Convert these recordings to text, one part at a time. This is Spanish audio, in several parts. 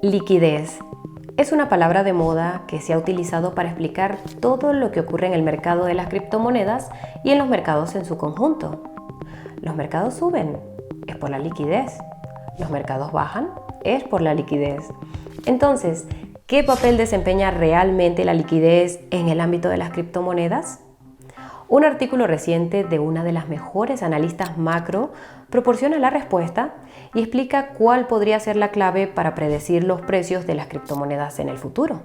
Liquidez. Es una palabra de moda que se ha utilizado para explicar todo lo que ocurre en el mercado de las criptomonedas y en los mercados en su conjunto. Los mercados suben, es por la liquidez. Los mercados bajan, es por la liquidez. Entonces, ¿qué papel desempeña realmente la liquidez en el ámbito de las criptomonedas? Un artículo reciente de una de las mejores analistas macro proporciona la respuesta y explica cuál podría ser la clave para predecir los precios de las criptomonedas en el futuro.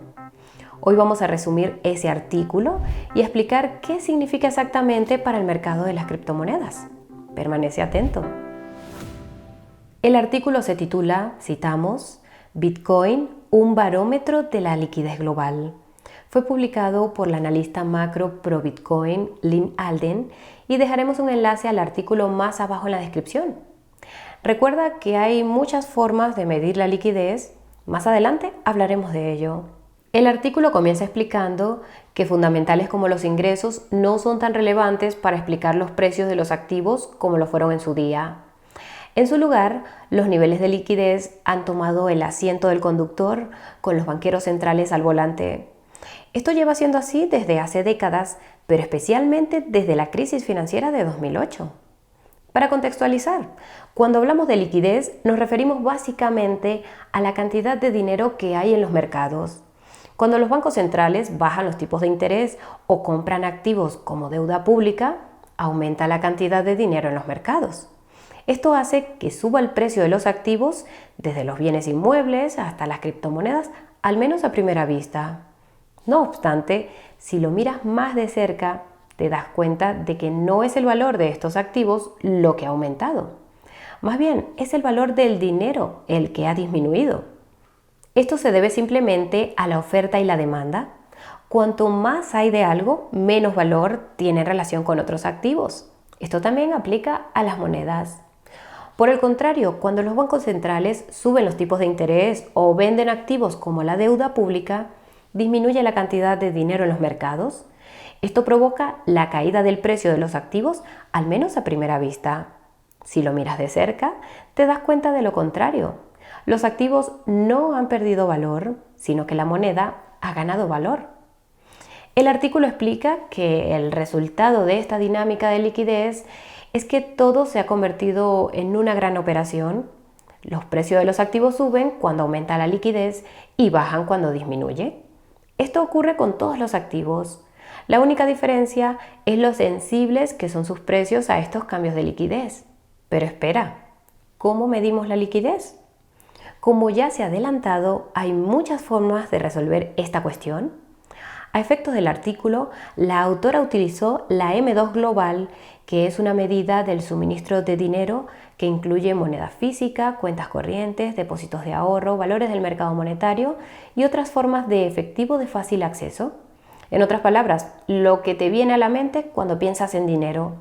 Hoy vamos a resumir ese artículo y explicar qué significa exactamente para el mercado de las criptomonedas. Permanece atento. El artículo se titula, citamos, Bitcoin, un barómetro de la liquidez global. Fue publicado por la analista macro pro Bitcoin, Lynn Alden, y dejaremos un enlace al artículo más abajo en la descripción. Recuerda que hay muchas formas de medir la liquidez. Más adelante hablaremos de ello. El artículo comienza explicando que fundamentales como los ingresos no son tan relevantes para explicar los precios de los activos como lo fueron en su día. En su lugar, los niveles de liquidez han tomado el asiento del conductor con los banqueros centrales al volante. Esto lleva siendo así desde hace décadas, pero especialmente desde la crisis financiera de 2008. Para contextualizar, cuando hablamos de liquidez nos referimos básicamente a la cantidad de dinero que hay en los mercados. Cuando los bancos centrales bajan los tipos de interés o compran activos como deuda pública, aumenta la cantidad de dinero en los mercados. Esto hace que suba el precio de los activos, desde los bienes inmuebles hasta las criptomonedas, al menos a primera vista. No obstante, si lo miras más de cerca, te das cuenta de que no es el valor de estos activos lo que ha aumentado. Más bien, es el valor del dinero el que ha disminuido. Esto se debe simplemente a la oferta y la demanda. Cuanto más hay de algo, menos valor tiene en relación con otros activos. Esto también aplica a las monedas. Por el contrario, cuando los bancos centrales suben los tipos de interés o venden activos como la deuda pública, disminuye la cantidad de dinero en los mercados. Esto provoca la caída del precio de los activos, al menos a primera vista. Si lo miras de cerca, te das cuenta de lo contrario. Los activos no han perdido valor, sino que la moneda ha ganado valor. El artículo explica que el resultado de esta dinámica de liquidez es que todo se ha convertido en una gran operación. Los precios de los activos suben cuando aumenta la liquidez y bajan cuando disminuye. Esto ocurre con todos los activos. La única diferencia es lo sensibles que son sus precios a estos cambios de liquidez. Pero espera, ¿cómo medimos la liquidez? Como ya se ha adelantado, hay muchas formas de resolver esta cuestión. A efectos del artículo, la autora utilizó la M2 Global, que es una medida del suministro de dinero que incluye moneda física, cuentas corrientes, depósitos de ahorro, valores del mercado monetario y otras formas de efectivo de fácil acceso. En otras palabras, lo que te viene a la mente cuando piensas en dinero.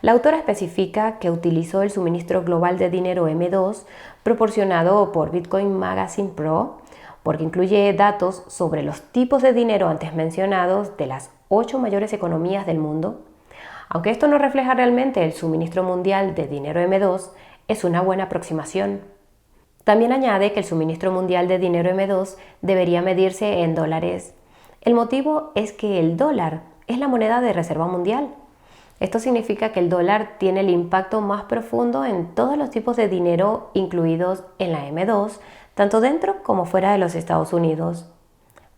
La autora especifica que utilizó el suministro global de dinero M2 proporcionado por Bitcoin Magazine Pro, porque incluye datos sobre los tipos de dinero antes mencionados de las 8 mayores economías del mundo. Aunque esto no refleja realmente el suministro mundial de dinero M2, es una buena aproximación. También añade que el suministro mundial de dinero M2 debería medirse en dólares. El motivo es que el dólar es la moneda de reserva mundial. Esto significa que el dólar tiene el impacto más profundo en todos los tipos de dinero incluidos en la M2, tanto dentro como fuera de los Estados Unidos.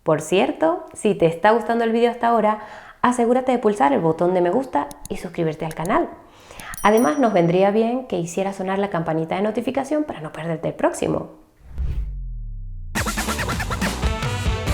Por cierto, si te está gustando el video hasta ahora, asegúrate de pulsar el botón de me gusta y suscribirte al canal. Además, nos vendría bien que hicieras sonar la campanita de notificación para no perderte el próximo.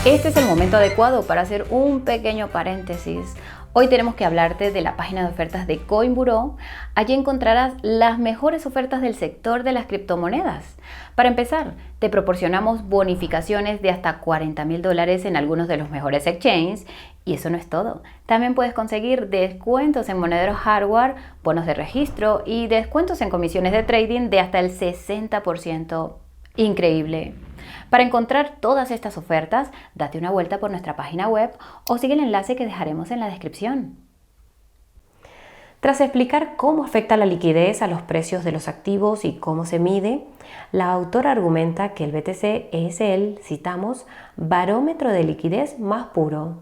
Este es el momento adecuado para hacer un pequeño paréntesis. Hoy tenemos que hablarte de la página de ofertas de CoinBureau. Allí encontrarás las mejores ofertas del sector de las criptomonedas. Para empezar, te proporcionamos bonificaciones de hasta $40,000 en algunos de los mejores exchanges. Y eso no es todo. También puedes conseguir descuentos en monederos hardware, bonos de registro y descuentos en comisiones de trading de hasta el 60%. Increíble. Para encontrar todas estas ofertas, date una vuelta por nuestra página web o sigue el enlace que dejaremos en la descripción. Tras explicar cómo afecta la liquidez a los precios de los activos y cómo se mide, la autora argumenta que el BTC es el, citamos, barómetro de liquidez más puro.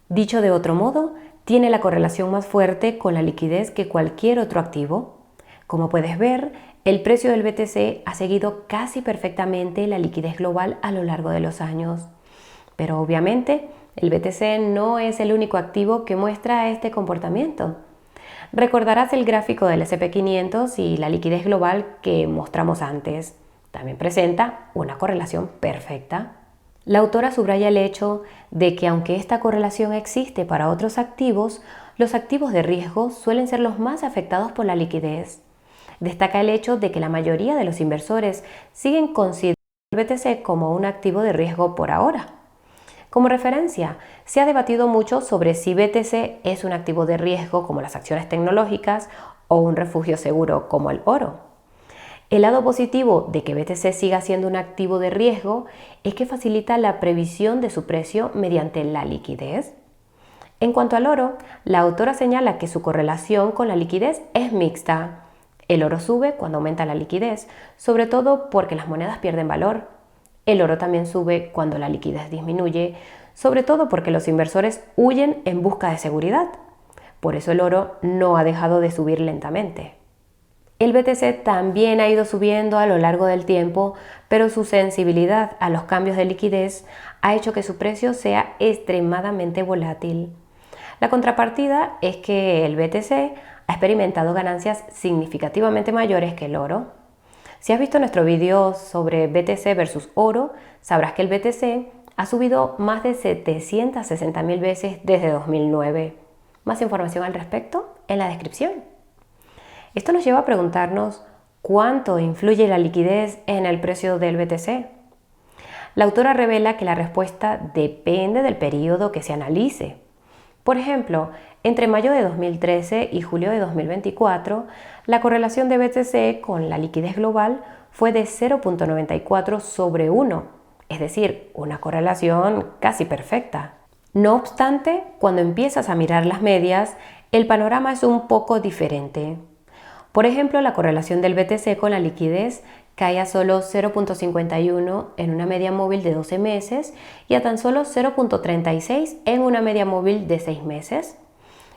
Dicho de otro modo, tiene la correlación más fuerte con la liquidez que cualquier otro activo. Como puedes ver, el precio del BTC ha seguido casi perfectamente la liquidez global a lo largo de los años. Pero obviamente, el BTC no es el único activo que muestra este comportamiento. Recordarás el gráfico del S&P 500 y la liquidez global que mostramos antes. También presenta una correlación perfecta. La autora subraya el hecho de que aunque esta correlación existe para otros activos, los activos de riesgo suelen ser los más afectados por la liquidez. Destaca el hecho de que la mayoría de los inversores siguen considerando el BTC como un activo de riesgo por ahora. Como referencia, se ha debatido mucho sobre si BTC es un activo de riesgo como las acciones tecnológicas o un refugio seguro como el oro. El lado positivo de que BTC siga siendo un activo de riesgo es que facilita la previsión de su precio mediante la liquidez. En cuanto al oro, la autora señala que su correlación con la liquidez es mixta. El oro sube cuando aumenta la liquidez, sobre todo porque las monedas pierden valor. El oro también sube cuando la liquidez disminuye, sobre todo porque los inversores huyen en busca de seguridad. Por eso el oro no ha dejado de subir lentamente. El BTC también ha ido subiendo a lo largo del tiempo, pero su sensibilidad a los cambios de liquidez ha hecho que su precio sea extremadamente volátil. La contrapartida es que el BTC ha experimentado ganancias significativamente mayores que el oro. Si has visto nuestro video sobre BTC versus oro, sabrás que el BTC ha subido más de 760.000 veces desde 2009. Más información al respecto en la descripción. Esto nos lleva a preguntarnos ¿cuánto influye la liquidez en el precio del BTC? La autora revela que la respuesta depende del periodo que se analice. Por ejemplo, entre mayo de 2013 y julio de 2024, la correlación de BTC con la liquidez global fue de 0.94 sobre 1, es decir, una correlación casi perfecta. No obstante, cuando empiezas a mirar las medias, el panorama es un poco diferente. Por ejemplo, la correlación del BTC con la liquidez cae a solo 0.51 en una media móvil de 12 meses y a tan solo 0.36 en una media móvil de 6 meses.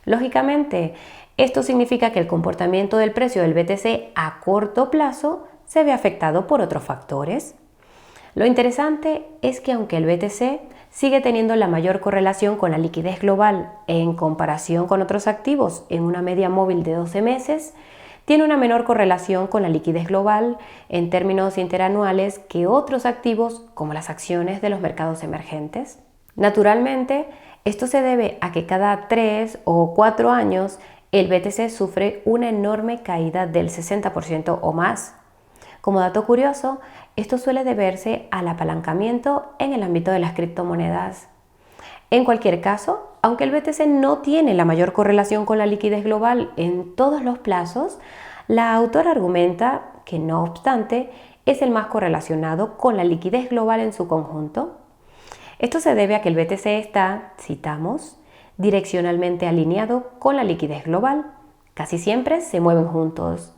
Lógicamente, esto significa que el comportamiento del precio del BTC a corto plazo se ve afectado por otros factores. Lo interesante es que aunque el BTC sigue teniendo la mayor correlación con la liquidez global en comparación con otros activos en una media móvil de 12 meses, tiene una menor correlación con la liquidez global en términos interanuales que otros activos como las acciones de los mercados emergentes. Naturalmente, esto se debe a que cada 3 o 4 años el BTC sufre una enorme caída del 60% o más. Como dato curioso, esto suele deberse al apalancamiento en el ámbito de las criptomonedas. En cualquier caso, aunque el BTC no tiene la mayor correlación con la liquidez global en todos los plazos, la autora argumenta que no obstante es el más correlacionado con la liquidez global en su conjunto. Esto se debe a que el BTC está, citamos, direccionalmente alineado con la liquidez global. Casi siempre se mueven juntos.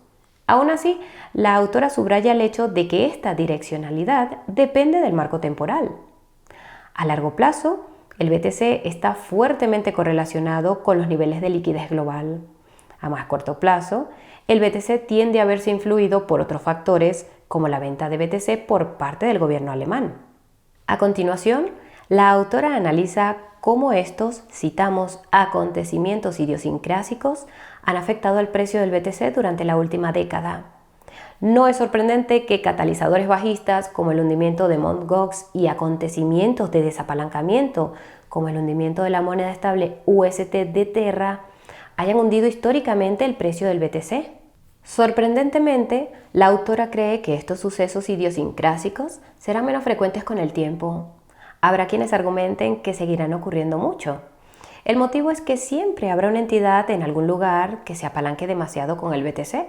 Aún así, la autora subraya el hecho de que esta direccionalidad depende del marco temporal. A largo plazo, el BTC está fuertemente correlacionado con los niveles de liquidez global. A más corto plazo, el BTC tiende a verse influido por otros factores como la venta de BTC por parte del gobierno alemán. A continuación, la autora analiza cómo estos, citamos, acontecimientos idiosincrásicos han afectado el precio del BTC durante la última década. No es sorprendente que catalizadores bajistas como el hundimiento de Mt. Gox y acontecimientos de desapalancamiento como el hundimiento de la moneda estable UST de Terra hayan hundido históricamente el precio del BTC. Sorprendentemente, la autora cree que estos sucesos idiosincrásicos serán menos frecuentes con el tiempo. Habrá quienes argumenten que seguirán ocurriendo mucho. El motivo es que siempre habrá una entidad en algún lugar que se apalanque demasiado con el BTC.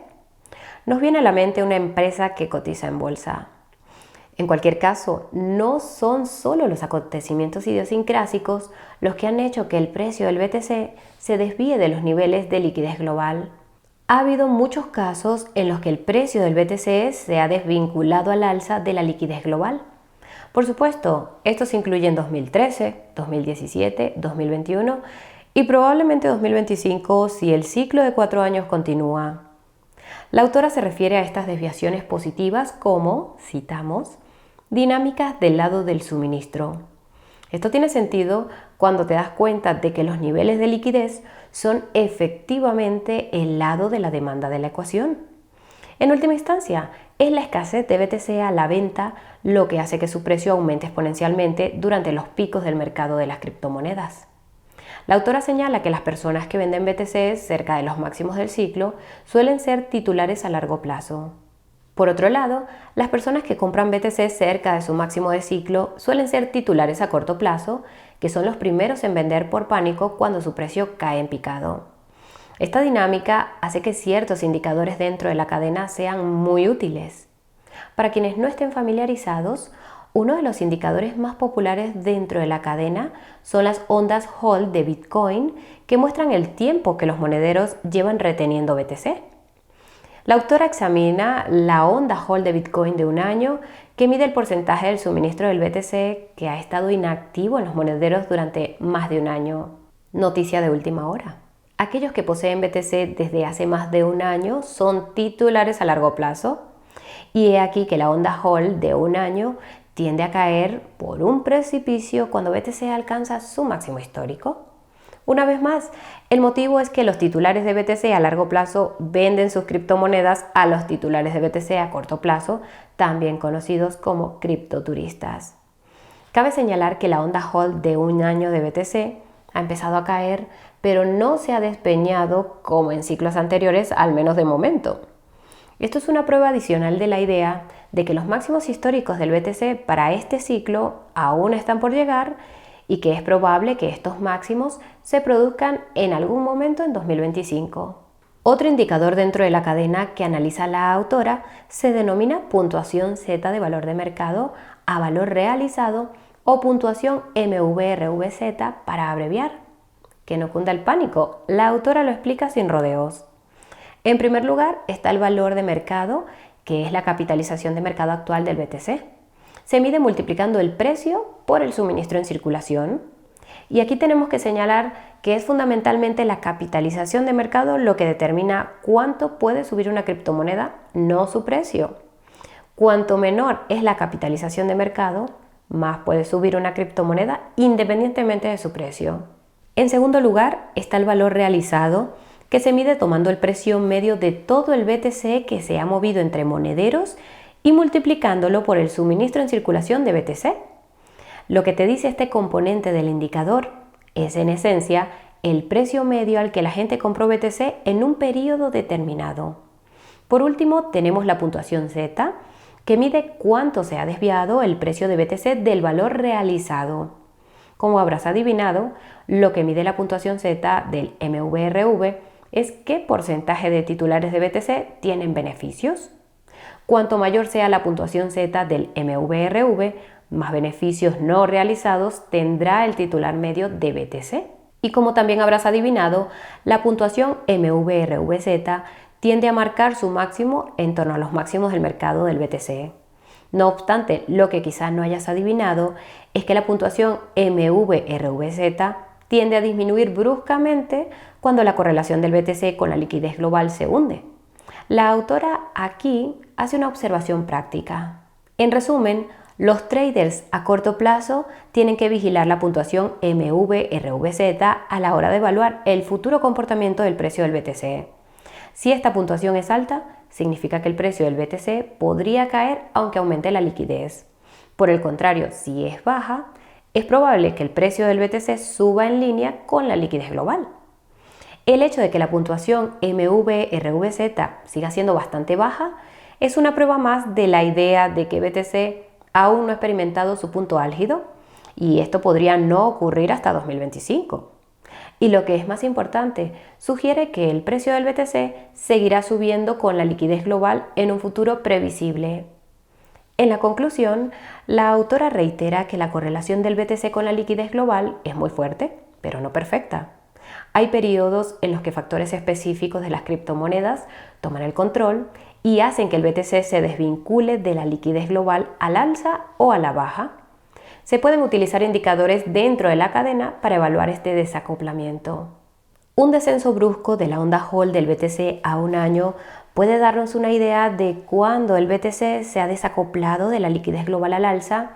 Nos viene a la mente una empresa que cotiza en bolsa. En cualquier caso, no son solo los acontecimientos idiosincrásicos los que han hecho que el precio del BTC se desvíe de los niveles de liquidez global. Ha habido muchos casos en los que el precio del BTC se ha desvinculado al alza de la liquidez global. Por supuesto, estos incluyen 2013, 2017, 2021 y probablemente 2025 si el ciclo de 4 años continúa. La autora se refiere a estas desviaciones positivas como, citamos, dinámicas del lado del suministro. Esto tiene sentido cuando te das cuenta de que los niveles de liquidez son efectivamente el lado de la demanda de la ecuación. En última instancia, es la escasez de BTC a la venta lo que hace que su precio aumente exponencialmente durante los picos del mercado de las criptomonedas. La autora señala que las personas que venden BTC cerca de los máximos del ciclo suelen ser titulares a largo plazo. Por otro lado, las personas que compran BTC cerca de su máximo de ciclo suelen ser titulares a corto plazo, que son los primeros en vender por pánico cuando su precio cae en picado. Esta dinámica hace que ciertos indicadores dentro de la cadena sean muy útiles. Para quienes no estén familiarizados, uno de los indicadores más populares dentro de la cadena son las ondas Hall de Bitcoin, que muestran el tiempo que los monederos llevan reteniendo BTC. La autora examina la onda Hall de Bitcoin de un año, que mide el porcentaje del suministro del BTC que ha estado inactivo en los monederos durante más de un año. Noticia de última hora. Aquellos que poseen BTC desde hace más de un año son titulares a largo plazo. Y he aquí que la onda Hall de un año tiende a caer por un precipicio cuando BTC alcanza su máximo histórico. Una vez más, el motivo es que los titulares de BTC a largo plazo venden sus criptomonedas a los titulares de BTC a corto plazo, también conocidos como criptoturistas. Cabe señalar que la onda Hall de un año de BTC ha empezado a caer, pero no se ha despeñado como en ciclos anteriores, al menos de momento. Esto es una prueba adicional de la idea de que los máximos históricos del BTC para este ciclo aún están por llegar y que es probable que estos máximos se produzcan en algún momento en 2025. Otro indicador dentro de la cadena que analiza la autora se denomina puntuación Z de valor de mercado a valor realizado o puntuación MVRVZ para abreviar. Que no cunda el pánico, la autora lo explica sin rodeos. En primer lugar está el valor de mercado, que es la capitalización de mercado actual del BTC. Se mide multiplicando el precio por el suministro en circulación. Y aquí tenemos que señalar que es fundamentalmente la capitalización de mercado lo que determina cuánto puede subir una criptomoneda, no su precio. Cuanto menor es la capitalización de mercado, más puede subir una criptomoneda independientemente de su precio. En segundo lugar está el valor realizado, que se mide tomando el precio medio de todo el BTC que se ha movido entre monederos y multiplicándolo por el suministro en circulación de BTC. Lo que te dice este componente del indicador es en esencia el precio medio al que la gente compró BTC en un periodo determinado. Por último, tenemos la puntuación Z, que mide cuánto se ha desviado el precio de BTC del valor realizado. Como habrás adivinado, lo que mide la puntuación Z del MVRV es qué porcentaje de titulares de BTC tienen beneficios. Cuanto mayor sea la puntuación Z del MVRV, más beneficios no realizados tendrá el titular medio de BTC. Y como también habrás adivinado, la puntuación MVRVZ tiende a marcar su máximo en torno a los máximos del mercado del BTC. No obstante, lo que quizás no hayas adivinado es que la puntuación MVRVZ tiende a disminuir bruscamente cuando la correlación del BTC con la liquidez global se hunde. La autora aquí hace una observación práctica. En resumen, los traders a corto plazo tienen que vigilar la puntuación MVRVZ a la hora de evaluar el futuro comportamiento del precio del BTC. Si esta puntuación es alta, significa que el precio del BTC podría caer aunque aumente la liquidez. Por el contrario, si es baja, es probable que el precio del BTC suba en línea con la liquidez global. El hecho de que la puntuación MVRVZ siga siendo bastante baja es una prueba más de la idea de que BTC aún no ha experimentado su punto álgido y esto podría no ocurrir hasta 2025. Y lo que es más importante, sugiere que el precio del BTC seguirá subiendo con la liquidez global en un futuro previsible. En la conclusión, la autora reitera que la correlación del BTC con la liquidez global es muy fuerte, pero no perfecta. Hay periodos en los que factores específicos de las criptomonedas toman el control y hacen que el BTC se desvincule de la liquidez global al alza o a la baja. Se pueden utilizar indicadores dentro de la cadena para evaluar este desacoplamiento. Un descenso brusco de la onda Hall del BTC a un año puede darnos una idea de cuándo el BTC se ha desacoplado de la liquidez global al alza,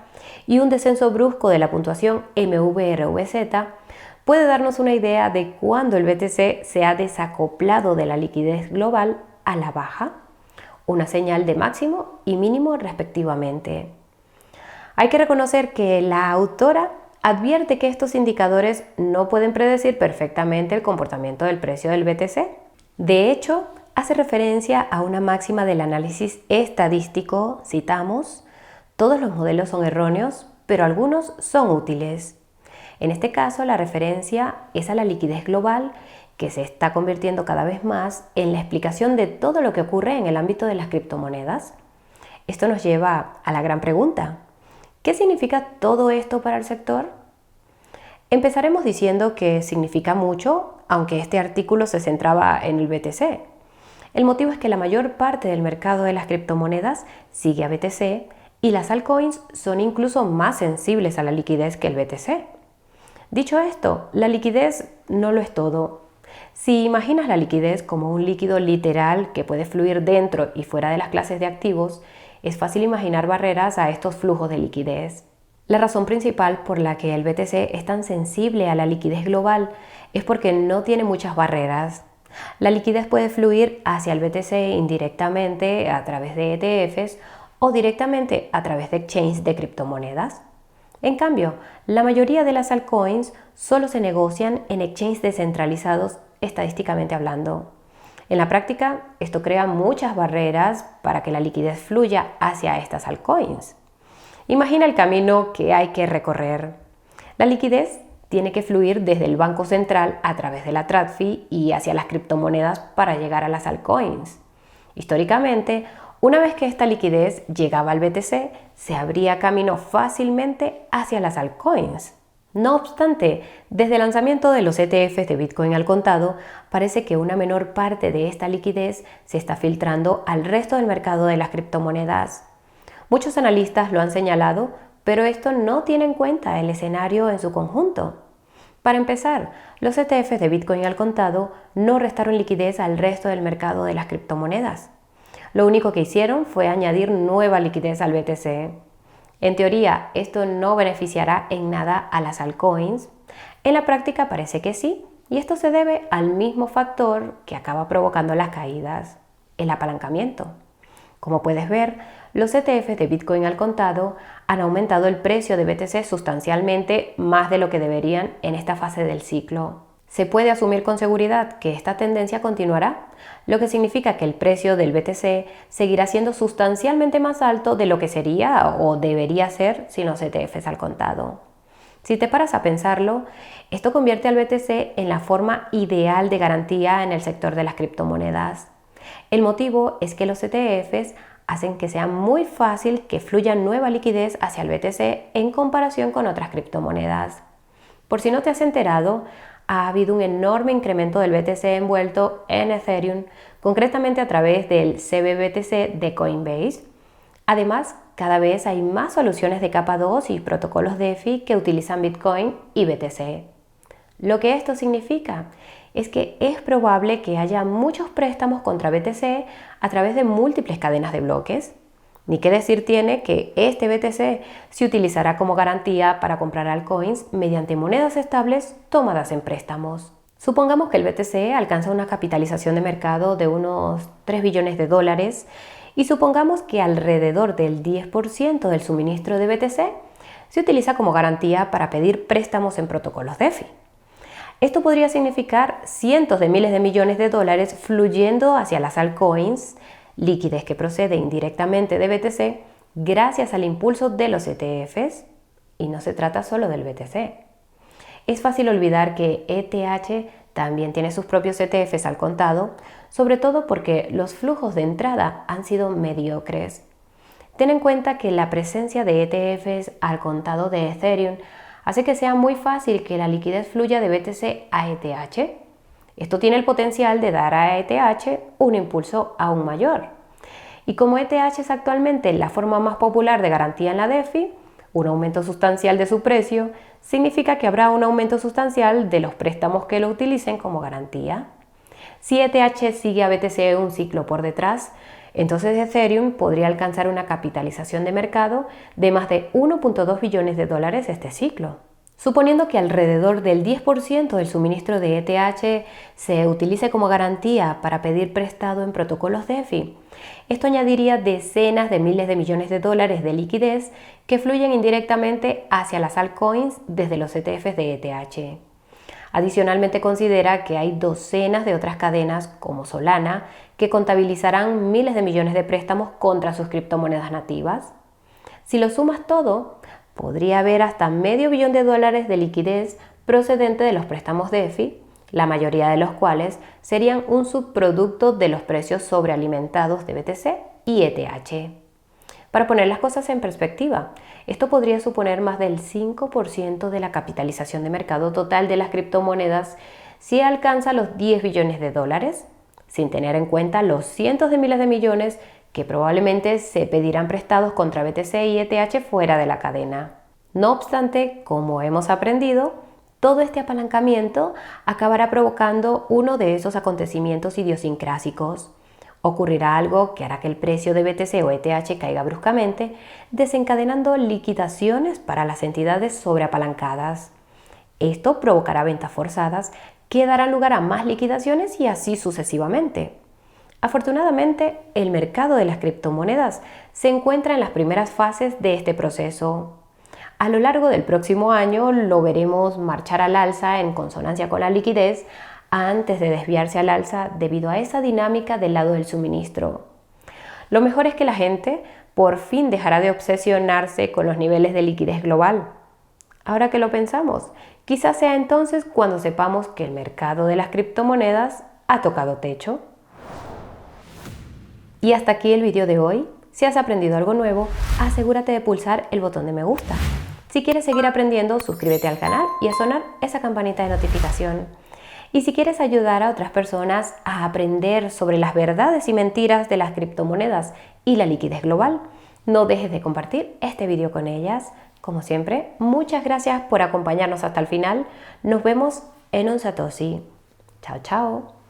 y un descenso brusco de la puntuación MVRV puede darnos una idea de cuándo el BTC se ha desacoplado de la liquidez global a la baja, una señal de máximo y mínimo respectivamente. Hay que reconocer que la autora advierte que estos indicadores no pueden predecir perfectamente el comportamiento del precio del BTC. De hecho, hace referencia a una máxima del análisis estadístico, citamos: todos los modelos son erróneos, pero algunos son útiles. En este caso, la referencia es a la liquidez global, que se está convirtiendo cada vez más en la explicación de todo lo que ocurre en el ámbito de las criptomonedas. Esto nos lleva a la gran pregunta: ¿qué significa todo esto para el sector? Empezaremos diciendo que significa mucho, aunque este artículo se centraba en el BTC. El motivo es que la mayor parte del mercado de las criptomonedas sigue a BTC y las altcoins son incluso más sensibles a la liquidez que el BTC. Dicho esto, la liquidez no lo es todo. Si imaginas la liquidez como un líquido literal que puede fluir dentro y fuera de las clases de activos, es fácil imaginar barreras a estos flujos de liquidez. La razón principal por la que el BTC es tan sensible a la liquidez global es porque no tiene muchas barreras. La liquidez puede fluir hacia el BTC indirectamente a través de ETFs o directamente a través de exchanges de criptomonedas. En cambio, la mayoría de las altcoins solo se negocian en exchanges descentralizados, estadísticamente hablando. En la práctica, esto crea muchas barreras para que la liquidez fluya hacia estas altcoins. Imagina el camino que hay que recorrer. La liquidez tiene que fluir desde el banco central a través de la TradFi y hacia las criptomonedas para llegar a las altcoins. Históricamente, una vez que esta liquidez llegaba al BTC, se abría camino fácilmente hacia las altcoins. No obstante, desde el lanzamiento de los ETFs de Bitcoin al contado, parece que una menor parte de esta liquidez se está filtrando al resto del mercado de las criptomonedas. Muchos analistas lo han señalado, pero esto no tiene en cuenta el escenario en su conjunto. Para empezar, los ETFs de Bitcoin al contado no restaron liquidez al resto del mercado de las criptomonedas. Lo único que hicieron fue añadir nueva liquidez al BTC. En teoría, esto no beneficiará en nada a las altcoins. En la práctica parece que sí, y esto se debe al mismo factor que acaba provocando las caídas: el apalancamiento. Como puedes ver, los ETFs de Bitcoin al contado han aumentado el precio de BTC sustancialmente más de lo que deberían en esta fase del ciclo. Se puede asumir con seguridad que esta tendencia continuará, lo que significa que el precio del BTC seguirá siendo sustancialmente más alto de lo que sería o debería ser sin los ETFs al contado. Si te paras a pensarlo, esto convierte al BTC en la forma ideal de garantía en el sector de las criptomonedas. El motivo es que los ETFs hacen que sea muy fácil que fluya nueva liquidez hacia el BTC en comparación con otras criptomonedas. Por si no te has enterado, ha habido un enorme incremento del BTC envuelto en Ethereum, concretamente a través del CBBTC de Coinbase. Además, cada vez hay más soluciones de capa 2 y protocolos DeFi que utilizan Bitcoin y BTC. Lo que esto significa es que es probable que haya muchos préstamos contra BTC a través de múltiples cadenas de bloques. Ni qué decir tiene que este BTC se utilizará como garantía para comprar altcoins mediante monedas estables tomadas en préstamos. Supongamos que el BTC alcanza una capitalización de mercado de unos 3 billones de dólares y supongamos que alrededor del 10% del suministro de BTC se utiliza como garantía para pedir préstamos en protocolos DeFi. Esto podría significar cientos de miles de millones de dólares fluyendo hacia las altcoins, liquidez que procede indirectamente de BTC gracias al impulso de los ETFs, y no se trata solo del BTC. Es fácil olvidar que ETH también tiene sus propios ETFs al contado, sobre todo porque los flujos de entrada han sido mediocres. Ten en cuenta que la presencia de ETFs al contado de Ethereum hace que sea muy fácil que la liquidez fluya de BTC a ETH. Esto tiene el potencial de dar a ETH un impulso aún mayor. Y como ETH es actualmente la forma más popular de garantía en la DeFi, un aumento sustancial de su precio significa que habrá un aumento sustancial de los préstamos que lo utilicen como garantía. Si ETH sigue a BTC un ciclo por detrás, entonces Ethereum podría alcanzar una capitalización de mercado de más de 1.2 billones de dólares este ciclo. Suponiendo que alrededor del 10% del suministro de ETH se utilice como garantía para pedir prestado en protocolos DeFi, esto añadiría decenas de miles de millones de dólares de liquidez que fluyen indirectamente hacia las altcoins desde los ETFs de ETH. Adicionalmente considera que hay docenas de otras cadenas como Solana que contabilizarán miles de millones de préstamos contra sus criptomonedas nativas. Si lo sumas todo, podría haber hasta medio billón de dólares de liquidez procedente de los préstamos DeFi, la mayoría de los cuales serían un subproducto de los precios sobrealimentados de BTC y ETH. Para poner las cosas en perspectiva, esto podría suponer más del 5% de la capitalización de mercado total de las criptomonedas si alcanza los 10 billones de dólares, sin tener en cuenta los cientos de miles de millones que probablemente se pedirán prestados contra BTC y ETH fuera de la cadena. No obstante, como hemos aprendido, todo este apalancamiento acabará provocando uno de esos acontecimientos idiosincrásicos. Ocurrirá algo que hará que el precio de BTC o ETH caiga bruscamente, desencadenando liquidaciones para las entidades sobreapalancadas. Esto provocará ventas forzadas que darán lugar a más liquidaciones y así sucesivamente. Afortunadamente, el mercado de las criptomonedas se encuentra en las primeras fases de este proceso. A lo largo del próximo año lo veremos marchar al alza en consonancia con la liquidez antes de desviarse al alza debido a esa dinámica del lado del suministro. Lo mejor es que la gente por fin dejará de obsesionarse con los niveles de liquidez global. Ahora que lo pensamos, quizás sea entonces cuando sepamos que el mercado de las criptomonedas ha tocado techo. Y hasta aquí el video de hoy. Si has aprendido algo nuevo, asegúrate de pulsar el botón de me gusta. Si quieres seguir aprendiendo, suscríbete al canal y a sonar esa campanita de notificación. Y si quieres ayudar a otras personas a aprender sobre las verdades y mentiras de las criptomonedas y la liquidez global, no dejes de compartir este video con ellas. Como siempre, muchas gracias por acompañarnos hasta el final. Nos vemos en un Satoshi. Chao, chao.